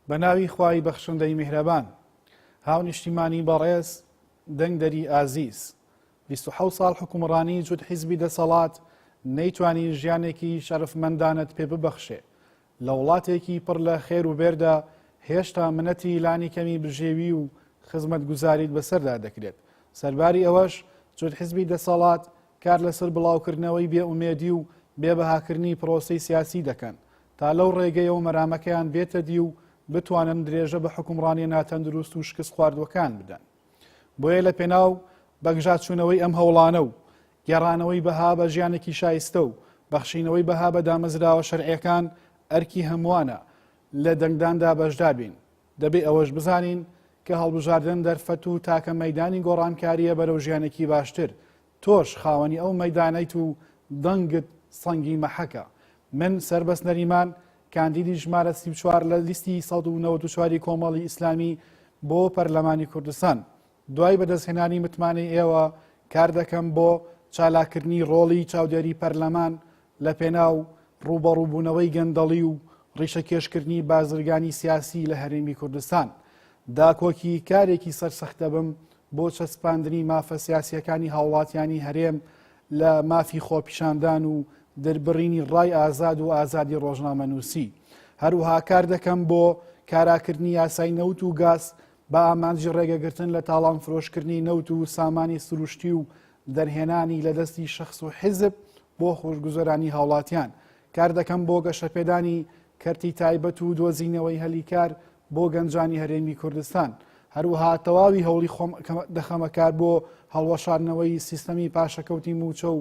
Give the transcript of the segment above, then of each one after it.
بەناوی خوای بەخشندەی میهرەبان، هاو نیشتیمانی بەڕێز دەنگدەری ئازیز، 27 ساڵ حکومڕانی جوت حیزبی دەسەڵات نەیتوانی ژیانێکی شەرفمەندانت پێ ببەخشێ. لە وڵاتێکی پڕ لە خێر و بێردا هێشتا منەتی لانی کەمی بژێوی و خزمەت گوزاریت بەسەردا دەکرێت. سەرباری ئەوەش جوت حیزبی دەسەڵات کار لەسەر بڵاوکردنەوەی بێئومێدی و بێبەهاکردنی پرۆسەی سیاسی دەکەن تا لەو ڕێگەیەوە مەرامەکەیان بێتە دی و بتوانن درێژە بە حکومڕانی ناتەندروست و شکست خواردوەکان بدەن. بۆیە لە پێناو بەگژاتچوونەوەی ئەم هەوڵانە و گێڕانەوەی بەها بە ژیانێکی شایستە و بەخشینەوەی بەها بە دامەزراوە شەرعیەکان ئەرکی هەمووانە لە دەنگداندا بەشدار بین. دەبێ ئەوەش بزانین کە هەڵبژاردن دەرفەت و تاکە مەیدانی گۆڕانکاریە بەرەو ژیانێکی باشتر. تۆش خاوەنی ئەو مەیدانیت و دەنگت سەنگی مەحەکە. من سەربەست نەریمان کاندیدی ژمارە 34 لە لیستی 194 کۆمەڵی ئیسلامی بۆ پەرلەمانی کوردستان. دوای بەدەستهێنانی متمانەی ئێوە کار دەکەم بۆ چالاکردنی ڕۆڵی چاودێری پەرلەمان لە پێناو ڕوبەڕووبوونەوەی گەندەڵی و ڕیشەکێشکردنی بازرگانی سیاسی لە هەرێمی کوردستان. داکۆکی کارێکی سەرسەختە بم بۆ چەسپاندنی مافە سیاسیەکانی هاوڵاتیانی هەرێم لە مافی خۆپیشاندان و دەربڕینی ڕای ئازاد و ئازادی ڕۆژنامەنووسی. هەروها کار دەکەم بۆ کاراکردنی یاسای نەوت و گاز بە ئامانجی ڕێگەگرتن لە تاڵان فرۆشکردنی نەوت و سامانی سروشتی و دەرهێنانی لە دەستی شەخص و حیزب بۆ خۆشگوزەرانی هاوڵاتیان. کار دەکەم بۆ گەشەپێدانی کەرتی تایبەت و دۆزینەوەی هەلیکار بۆ گەنجانی هەرێمی کوردستان. هەروها تەواوی هەوڵی دەخەمەکار بۆ هەڵوەشاردنەوەی سیستەمی پاشەکەوتی موچە و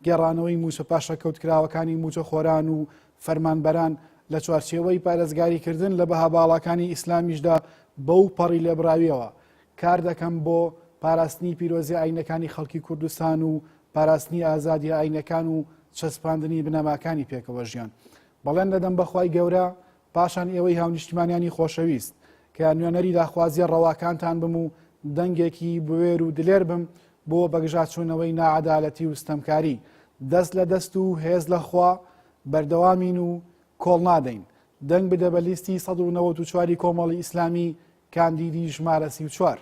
گێڕانەوەی موچە پاشەکەوت کراوەکانی موچە خۆران و فەرمانبەران لە چوارچێوەی پارێزگاریکردن لە بەها باڵەکانی ئیسلامیشدا بەو پەڕی لێبراویەوە. کار دەکەم بۆ پاراستنی پیرۆزی ئاینەکانی خەڵکی کوردستان و پاراستنی ئازادی ئاینەکان و چەسپاندنی بنەماکانی پێکەوە ژیان. بەڵێن دەدەم بەخوای گەورە پاشان ئێوەی هاونیشتیمانیانی خۆشەویست کە نوێنەری داخوازیە ڕەواکانتان بم و دەنگێکی بوێر و دلێر بم بۆ بەگژاتچوونەوەی نائەدالەتی و ستەمکاری. دەست لە دەست و هێز لە خوا بەردەوامین و کۆڵ نادەین. دەنگ بدە بە لیستی 194 کۆمەڵی ئیسلامی کاندیدی ژمارە 34.